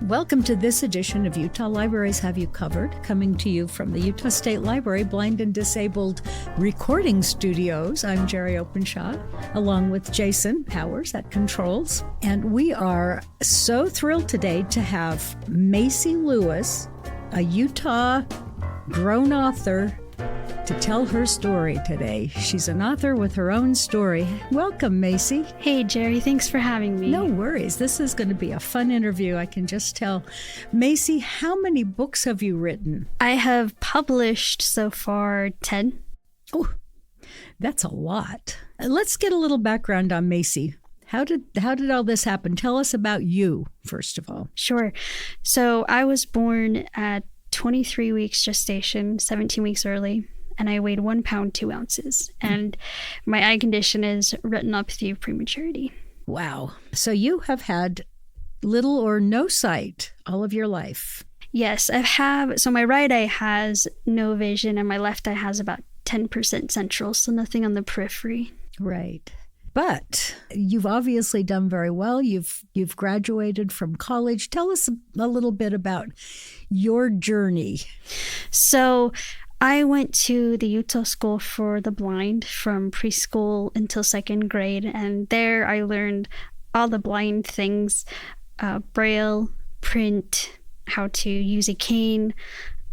Welcome to this edition of Utah Libraries Have You Covered, coming to you from the Utah State Library Blind and Disabled Recording Studios. I'm Jeri Openshaw, along with Jason Powers at Controls. And we are so thrilled today to have Macy Lewis, a Utah grown author, to tell her story today. She's an author with her own story. Welcome, Macy. Hey, Jeri. Thanks for having me. No worries. This is going to be a fun interview, I can just tell. Macy, how many books have you written? I have published so far 10. Oh, that's a lot. Let's get a little background on Macy. How did all this happen? Tell us about you, first of all. Sure. So I was born at 23 weeks gestation, 17 weeks early, and I weighed 1 pound, 2 ounces. And my eye condition is retinopathy of prematurity. Wow. So you have had little or no sight all of your life. Yes, I have. So my right eye has no vision and my left eye has about 10% central, so nothing on the periphery. Right. But you've obviously done very well. You've graduated from college. Tell us a little bit about your journey. So I went to the Utah School for the Blind from preschool until second grade. And there I learned all the blind things, braille, print, how to use a cane,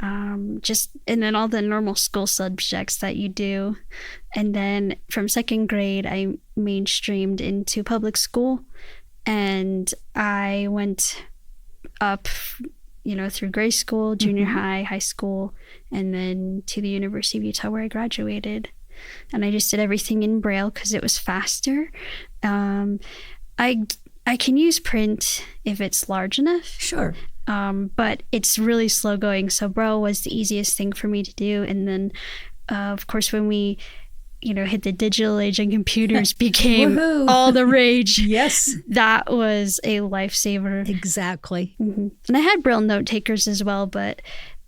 and then all the normal school subjects that you do. And then from second grade, I mainstreamed into public school, and I went up, through grade school, junior high, high school, and then to the University of Utah where I graduated. And I just did everything in braille because it was faster. I can use print if it's large enough. Sure. But it's really slow going. So braille was the easiest thing for me to do. And then, of course, when we, hit the digital age and computers became all the rage. Yes. That was a lifesaver. Exactly. Mm-hmm. And I had braille note takers as well, but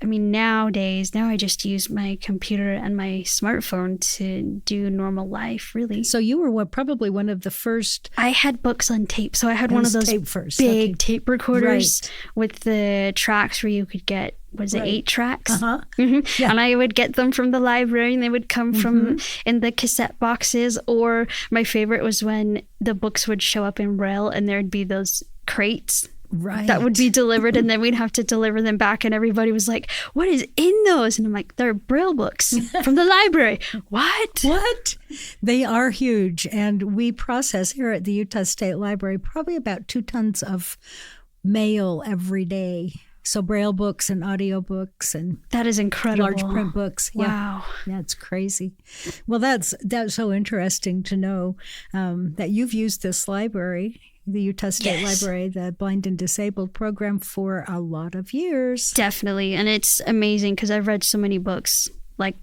now I just use my computer and my smartphone to do normal life, really. So you were probably one of the first. I had books on tape. So I had one of those big tape recorders with the tracks where you could get, was it 8 tracks? Uh-huh. Mm-hmm. Yeah. And I would get them from the library, and they would come from in the cassette boxes. Or my favorite was when the books would show up in braille and there'd be those crates. Right. That would be delivered, and then we'd have to deliver them back, and everybody was like, what is in those? And I'm like, they're braille books from the library. What? They are huge, and we process here at the Utah State Library probably about 2 tons of mail every day. So braille books and audio books and that is incredible. Large print books. Wow. Yeah, it's crazy. Well, that's so interesting to know that you've used this library, the Utah State Library, the Blind and Disabled program, for a lot of years. Definitely. And it's amazing because I've read so many books, like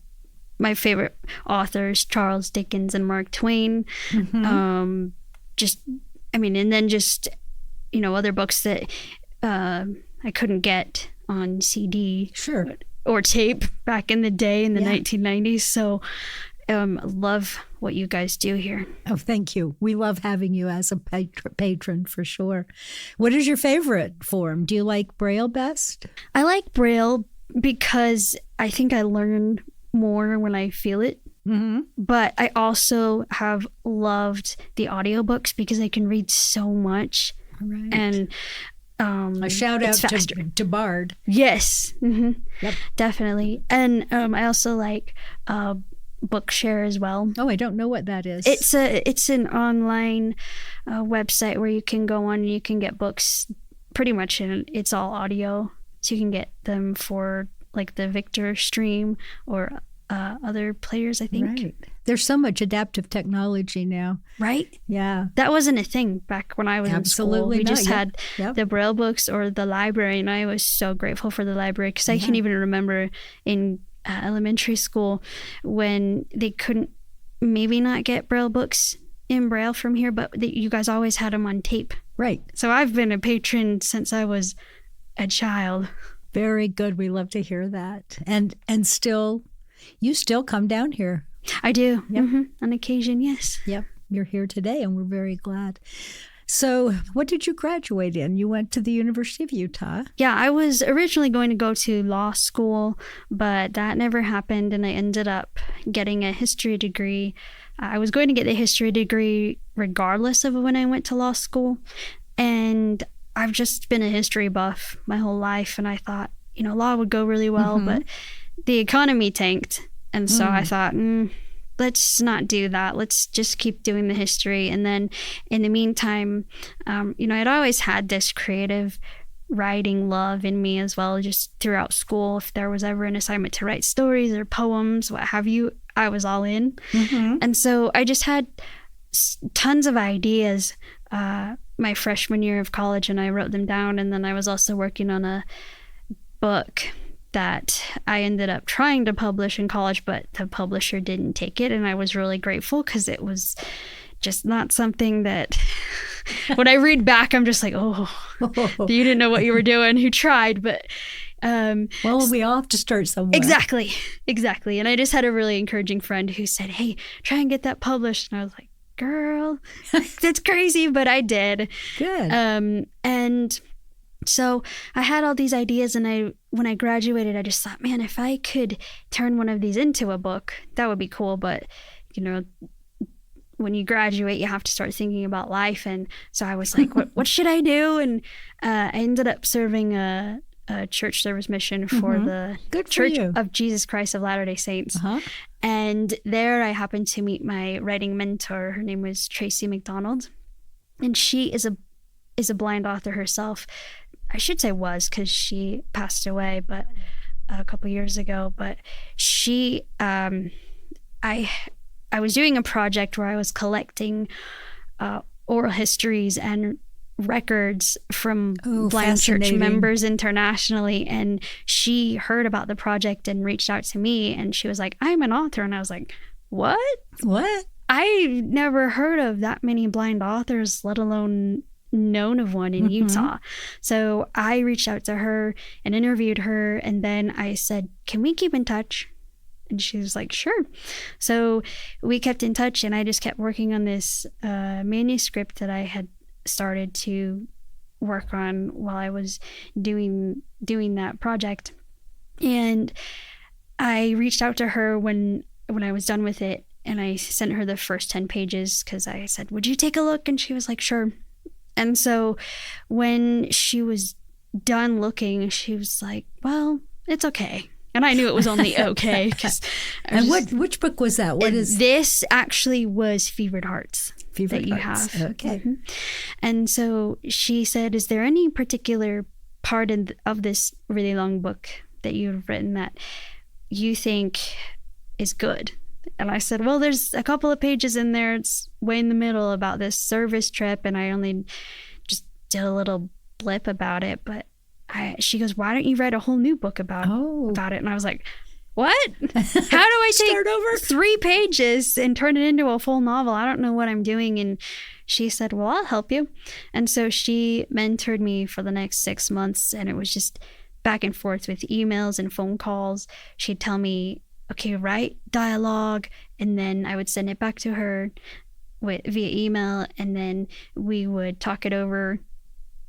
my favorite authors, Charles Dickens and Mark Twain. Mm-hmm. And then just, other books that I couldn't get on CD or tape back in the day in the 1990s. So love what you guys do here. Oh, thank you. We love having you as a patron for sure. What is your favorite form? Do you like braille best? I like braille because I think I learn more when I feel it. Mm-hmm. But I also have loved the audiobooks because I can read so much. Right. And a shout out to Bard. Yes. Mm-hmm. Yep. Definitely. And I also like Bookshare as well. Oh, I don't know what that is. It's an online website where you can go on and you can get books pretty much it's all audio. So you can get them for like the Victor Stream or other players, I think. Right. There's so much adaptive technology now. Right? Yeah. That wasn't a thing back when I was in school. We just had the braille books or the library, and I was so grateful for the library because I can even remember in elementary school when they couldn't maybe not get braille books in braille from here, but you guys always had them on tape. Right. So I've been a patron since I was a child. Very good. We love to hear that. And you still come down here. I do. Yep. Mm-hmm. On occasion, yes. Yep. You're here today, and we're very glad. So what did you graduate in? You went to the University of Utah. Yeah, I was originally going to go to law school, but that never happened, and I ended up getting a history degree. I was going to get the history degree regardless of when I went to law school, and I've just been a history buff my whole life, and I thought, law would go really well, but the economy tanked, and so I thought, let's not do that. Let's just keep doing the history. And then in the meantime, I'd always had this creative writing love in me as well, just throughout school. If there was ever an assignment to write stories or poems, what have you, I was all in. And so I just had tons of ideas my freshman year of college, and I wrote them down. And then I was also working on a book that I ended up trying to publish in college, but the publisher didn't take it. And I was really grateful because it was just not something that when I read back, I'm just like, oh, you didn't know what you were doing. Who tried? But well, we all have to start somewhere. Exactly. And I just had a really encouraging friend who said, hey, try and get that published. And I was like, girl, that's crazy. But I did. Good. And so I had all these ideas, and when I graduated, I just thought, man, if I could turn one of these into a book, that would be cool. But, when you graduate, you have to start thinking about life. And so I was like, what should I do? And I ended up serving a church service mission for the Church of Jesus Christ of Latter-day Saints. And there I happened to meet my writing mentor. Her name was Tracy McDonald. And she is a blind author herself. I should say was, because she passed away, but a couple years ago. But she, I was doing a project where I was collecting oral histories and records from blind church members internationally, and she heard about the project and reached out to me, and she was like, I'm an author. And I was like, what? I never heard of that many blind authors, let alone known of one in Utah. So I reached out to her and interviewed her, and then I said, can we keep in touch? And she was like, sure. So we kept in touch, and I just kept working on this manuscript that I had started to work on while I was doing that project. And I reached out to her when I was done with it, and I sent her the first 10 pages because I said, would you take a look? And she was like, sure. And so when she was done looking, she was like, well, it's okay. And I knew it was only okay. And which book was that? This actually was Fevered Hearts that you have. Okay. And so she said, is there any particular part of this really long book that you've written that you think is good? And I said, well, there's a couple of pages in there. It's way in the middle about this service trip, and I only just did a little blip about it. But she goes, why don't you write a whole new book about it? And I was like, what? How do I take 3 pages and turn it into a full novel? I don't know what I'm doing. And she said, well, I'll help you. And so she mentored me for the next 6 months, and it was just back and forth with emails and phone calls. She'd tell me, okay, write dialogue, and then I would send it back to her via email, and then we would talk it over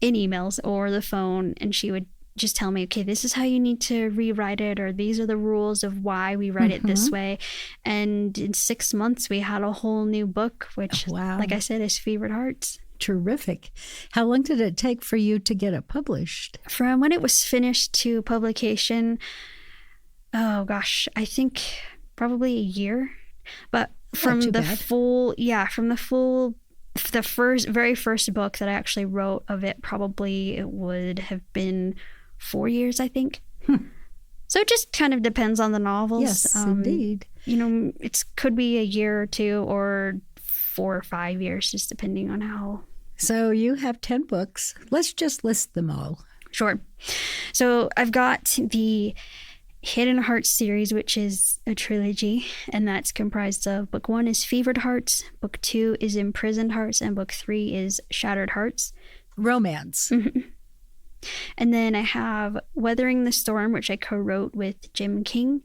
in emails or the phone, and she would just tell me, okay, this is how you need to rewrite it, or these are the rules of why we write it this way. And in 6 months, we had a whole new book, which, like I said, is Fevered Hearts. Terrific. How long did it take for you to get it published? From when it was finished to publication, oh gosh, I think probably a year. But from the very first book that I actually wrote of it, probably it would have been 4 years, I think. So it just kind of depends on the novels. Yes, indeed. It could be a year or 2 or 4 or 5 years, just depending on how. So you have 10 books. Let's just list them all. Sure. So I've got the Hidden Hearts series, which is a trilogy, and that's comprised of book 1 is Fevered Hearts, book 2 is Imprisoned Hearts, and book 3 is Shattered Hearts. Romance. And then I have Weathering the Storm, which I co-wrote with Jim King.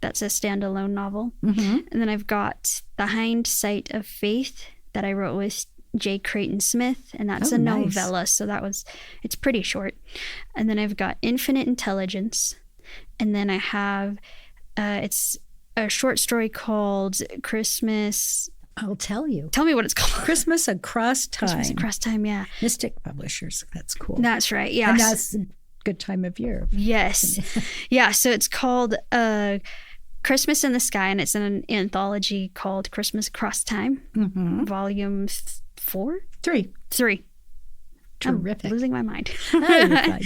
That's a standalone novel. And then I've got The Hindsight of Faith that I wrote with J. Creighton Smith, and that's Oh, a nice. novella, so it's pretty short. And then I've got Infinite Intelligence, and then I have it's a short story called Christmas. I'll tell you. Tell me what it's called. Christmas Across Time. Christmas Across Time, yeah. Mystic Publishers. That's cool. That's right, yeah. And that's a good time of year. Yes. Yeah, so it's called Christmas in the Sky, and it's an anthology called Christmas Across Time, volume 4? 3. 3. Terrific. I'm losing my mind. Oh, you're fine.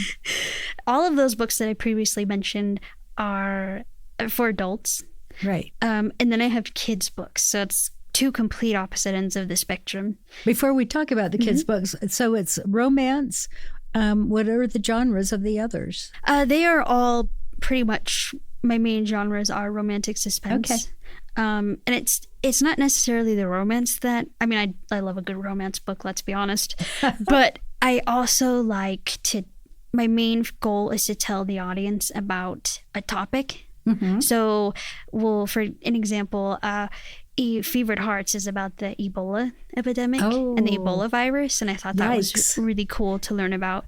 All of those books that I previously mentioned are for adults. Right. And then I have kids' books, so it's two complete opposite ends of the spectrum. Before we talk about the kids' books, so it's romance. What are the genres of the others? They are all pretty much, my main genres are romantic suspense. Okay. And it's not necessarily the romance that, I mean, I love a good romance book, let's be honest. But I also my main goal is to tell the audience about a topic. So, for an example, Fevered Hearts is about the Ebola epidemic and the Ebola virus, and I thought that was really cool to learn about.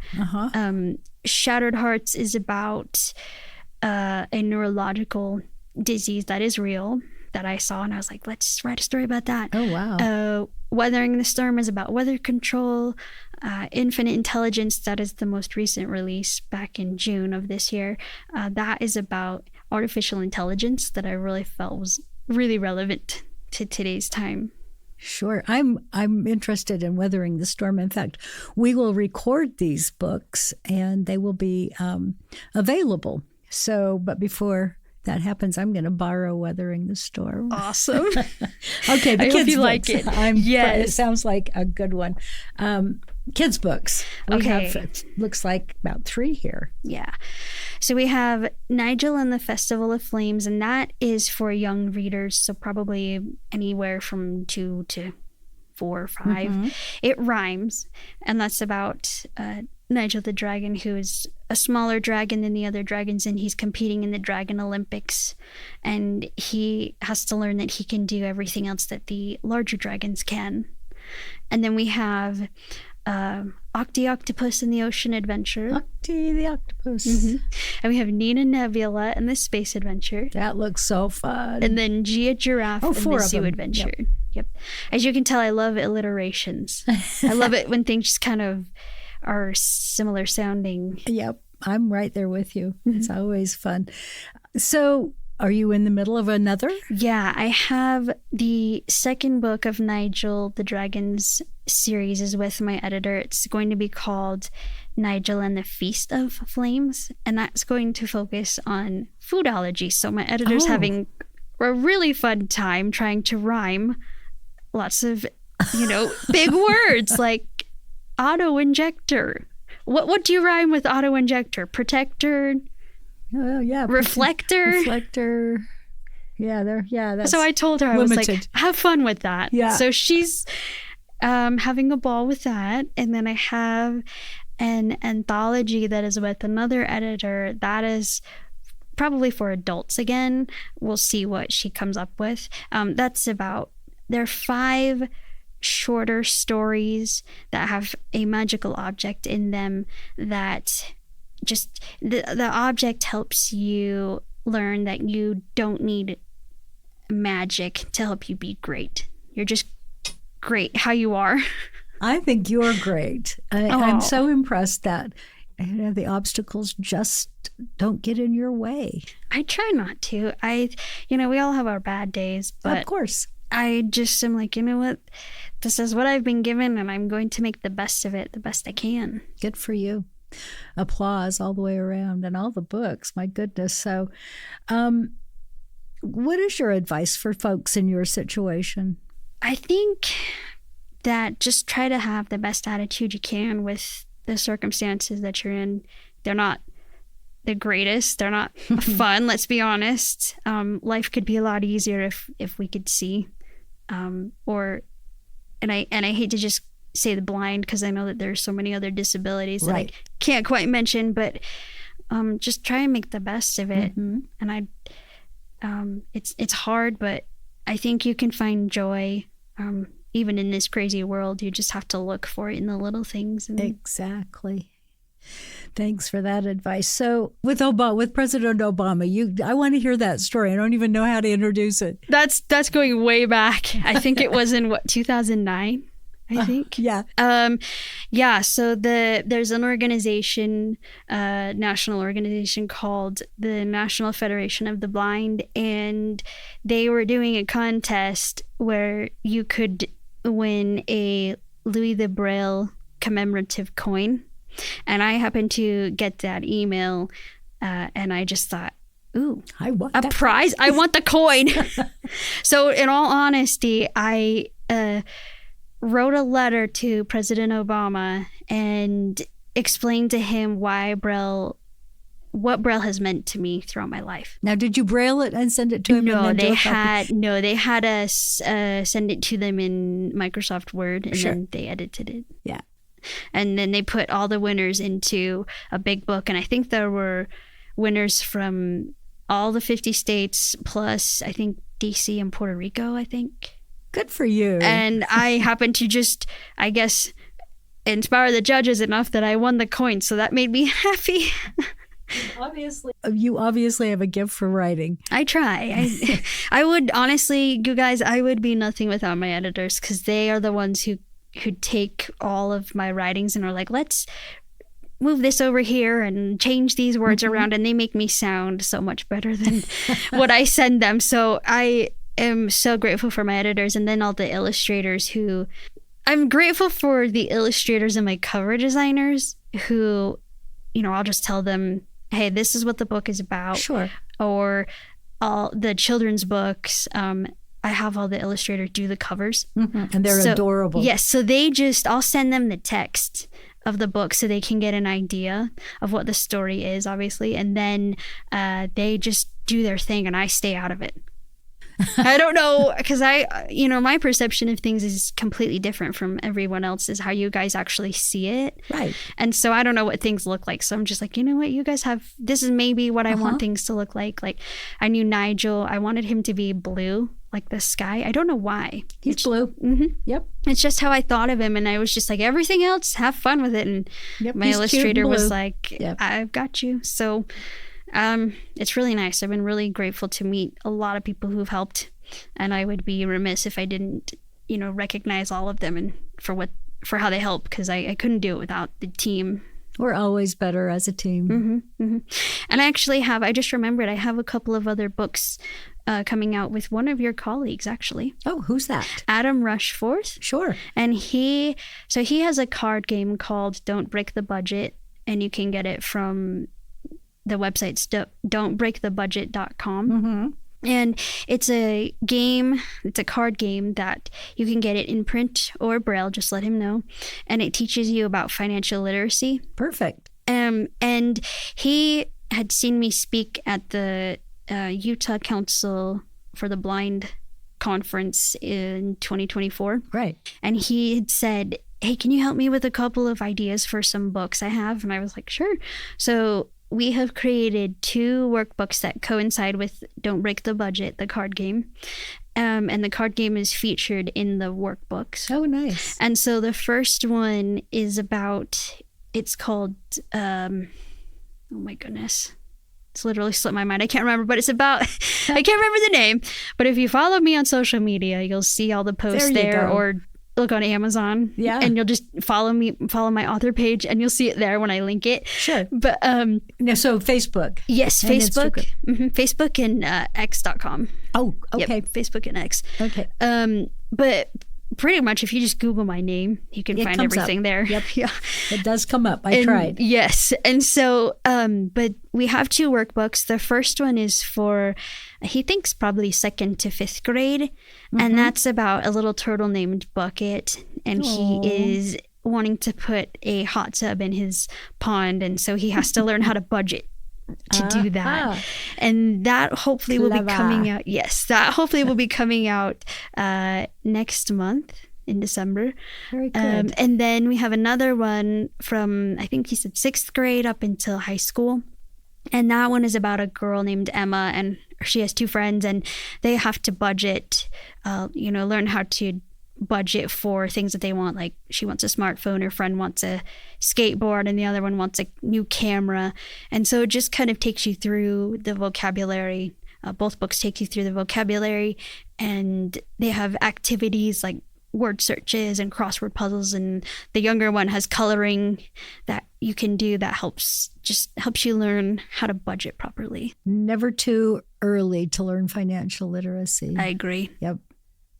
Shattered Hearts is about a neurological disease that is real that I saw, and I was like, let's write a story about that. Oh, wow. Weathering the Storm is about weather control. Infinite Intelligence, that is the most recent release back in June of this year. That is about artificial intelligence that I really felt was really relevant to today's time. Sure. I'm interested in Weathering the Storm. In fact, we will record these books and they will be available. So, but before that happens, I'm going to borrow Weathering the Storm. Awesome. Okay, the I kids' hope you books. like it. It sounds like a good one. Kids' books. We have, it looks like about 3 here. Yeah. So we have Nigel and the Festival of Flames, and that is for young readers, so probably anywhere from 2 to 4 or 5. It rhymes, and that's about Nigel the dragon, who is a smaller dragon than the other dragons, and he's competing in the Dragon Olympics, and he has to learn that he can do everything else that the larger dragons can. And then we have Octi Octopus and the Ocean Adventure. Octi the Octopus. And we have Nina Nebula and the Space Adventure. That looks so fun. And then Gia Giraffe and the Zoo Adventure. Yep. As you can tell, I love alliterations. I love it when things just kind of are similar sounding. Yep. I'm right there with you. It's always fun. So, are you in the middle of another? Yeah, I have the second book of Nigel the Dragon's series is with my editor. It's going to be called Nigel and the Feast of Flames, and that's going to focus on food allergies. So my editor's having a really fun time trying to rhyme lots of, big words like auto-injector. What do you rhyme with auto-injector? Protector? Oh, yeah. Reflector? Reflector. Yeah, that's so I told her, limited. I was like, have fun with that. Yeah. So she's having a ball with that. And then I have an anthology that is with another editor that is probably for adults again. We'll see what she comes up with. There are 5 shorter stories that have a magical object in them that just the object helps you learn that you don't need magic to help you be great. You're just great how you are. I think you're great. I'm so impressed that the obstacles just don't get in your way. I try not to. We all have our bad days, but of course. I just am like, you know what? This is what I've been given, and I'm going to make the best of it, the best I can. Good for you. Applause all the way around, and all the books. My goodness. So, what is your advice for folks in your situation? I think that just try to have the best attitude you can with the circumstances that you're in. They're not the greatest. They're not fun. Let's be honest. Life could be a lot easier if we could see. And I hate to just say the blind, because I know that there's so many other disabilities that I can't quite mention, but just try and make the best of it. And it's hard, but I think you can find joy even in this crazy world, you just have to look for it in the little things. Exactly. Thanks for that advice. So with President Obama, I want to hear that story. I don't even know how to introduce it. That's going way back. I think it was in 2009. I think. Yeah. So there's an organization, national organization called the National Federation of the Blind, and they were doing a contest where you could win a Louis the Braille commemorative coin. And I happened to get that email, and I just thought, ooh, I want a prize. I want the coin. So in all honesty, I wrote a letter to President Obama and explained to him what Braille has meant to me throughout my life. Now, did you Braille it and send it to him? No, they had us send it to them in Microsoft Word, and then they edited it. Yeah. And then they put all the winners into a big book. And I think there were winners from all the 50 states, plus I think DC and Puerto Rico, I think. Good for you. And I happened to just, I guess, inspire the judges enough that I won the coin. So that made me happy. You obviously have a gift for writing. I try. I would, honestly, you guys, I would be nothing without my editors, because they are the ones who take all of my writings and are like, let's move this over here and change these words around, and they make me sound so much better than what I send them. So I am so grateful for my editors, and then all the illustrators I'm grateful for the illustrators and my cover designers who, I'll just tell them, hey, this is what the book is about. Sure. Or all the children's books. I have all the illustrators do the covers. And they're adorable. Yes. So I'll send them the text of the book so they can get an idea of what the story is, obviously. And then they just do their thing and I stay out of it. I don't know, because my perception of things is completely different from everyone else's, how you guys actually see it. Right. And so I don't know what things look like. So I'm just like, you know what, you guys have, this is maybe what I want things to look like. Like I knew Nigel, I wanted him to be blue, like the sky. I don't know why. He's blue. Mm-hmm. Yep. It's just how I thought of him. And I was just like, everything else, have fun with it. And my illustrator was like, I've got you. So it's really nice. I've been really grateful to meet a lot of people who've helped, and I would be remiss if I didn't, recognize all of them and for how they help, because I couldn't do it without the team. We're always better as a team. Mm-hmm, mm-hmm. And I actually I just remembered I have a couple of other books coming out with one of your colleagues, actually. Oh, who's that? Adam Rushforth. Sure. And he has a card game called Don't Break the Budget, and you can get it from the website's don'tbreakthebudget.com. Mm-hmm. And it's a card game that you can get it in print or Braille, just let him know. And it teaches you about financial literacy. Perfect. And he had seen me speak at the Utah Council for the Blind conference in 2024. Right. And he had said, hey, can you help me with a couple of ideas for some books I have? And I was like, sure. So we have created 2 workbooks that coincide with Don't Break the Budget, the card game. And the card game is featured in the workbooks. Oh, nice. And so the first one is it's called, oh my goodness. It's literally slipped my mind. I can't remember, but it's about, I can't remember the name. But if you follow me on social media, you'll see all the posts there, or look on Amazon. Yeah. And you'll just follow my author page, and you'll see it there when I link it. Sure. But so Facebook. Yes, Facebook. Mm-hmm, Facebook and X.com. Oh, okay. Yep, Facebook and X. Okay. But pretty much if you just Google my name, you can find everything there. Yep. Yeah. It does come up. I tried. Yes. And so, but we have 2 workbooks. The first one is for, he thinks probably 2nd to 5th grade. Mm-hmm. And that's about a little turtle named Bucket. And he is wanting to put a hot tub in his pond. And so he has to learn how to budget to do that. And that hopefully will be coming out. Yes, that hopefully will be coming out next month in December. Very good. And then we have another one from, I think he said 6th grade up until high school. And that one is about a girl named Emma, and she has 2 friends, and they have to budget, learn how to budget for things that they want. Like she wants a smartphone, her friend wants a skateboard, and the other one wants a new camera. And so it just kind of takes you through the vocabulary. Both books take you through the vocabulary, and they have activities like word searches and crossword puzzles, and the younger one has coloring that you can do that helps you learn how to budget properly. Never too early to learn financial literacy. I agree. Yep.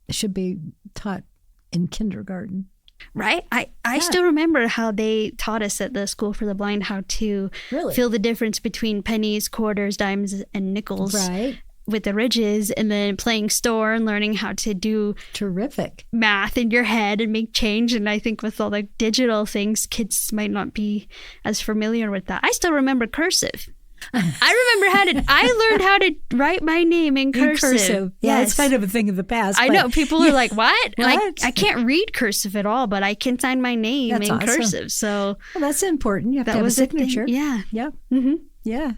It should be taught in kindergarten. Right? I still remember how they taught us at the School for the Blind how to Really? feel the difference between pennies, quarters, dimes, and nickels. Right. With the ridges, and then playing store and learning how to do Terrific. math in your head and make change. And I think with all the digital things, kids might not be as familiar with that. I still remember cursive. I learned how to write my name in cursive. Yeah, Yes. it's kind of a thing of the past. I but- know. People are like, what? And What? I can't read cursive at all, but I can sign my name That's in awesome. cursive. So Well, that's important. You have to that have a was the thing. signature. Yeah. Yep. Mm-hmm. Yeah.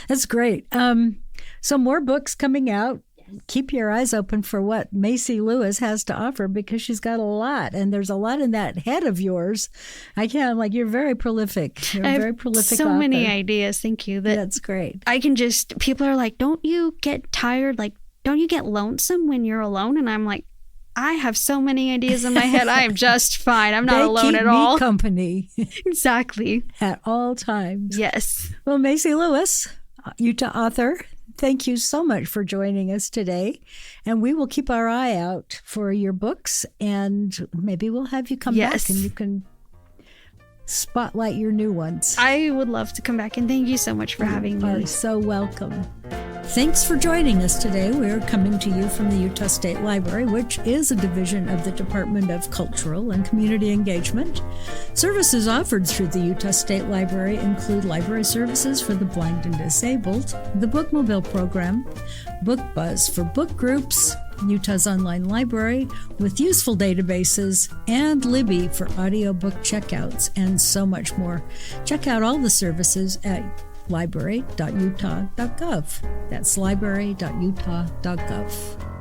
That's great. So more books coming out. Keep your eyes open for what Macy Lewis has to offer, because she's got a lot, and there's a lot in that head of yours. You're very prolific. You're a very prolific so author. many ideas. Thank you. That's great. I can just, people are like, don't you get tired? Like, don't you get lonesome when you're alone? And I'm like, I have so many ideas in my head. I am just fine. I'm not They alone keep at me all. company Exactly. at all times. Yes. Well, Macy Lewis, Utah author, thank you so much for joining us today. And we will keep our eye out for your books, and maybe we'll have you come Yes. back and you can spotlight your new ones. I would love to come back, and thank you so much for having You me. are so welcome. Thanks for joining us today. We're coming to you from the Utah State Library, which is a division of the Department of Cultural and Community Engagement. Services offered through the Utah State Library include library services for the blind and disabled, the Bookmobile program, Book Buzz for book groups, Utah's online library with useful databases, and Libby for audiobook checkouts, and so much more. Check out all the services at library.utah.gov. That's library.utah.gov.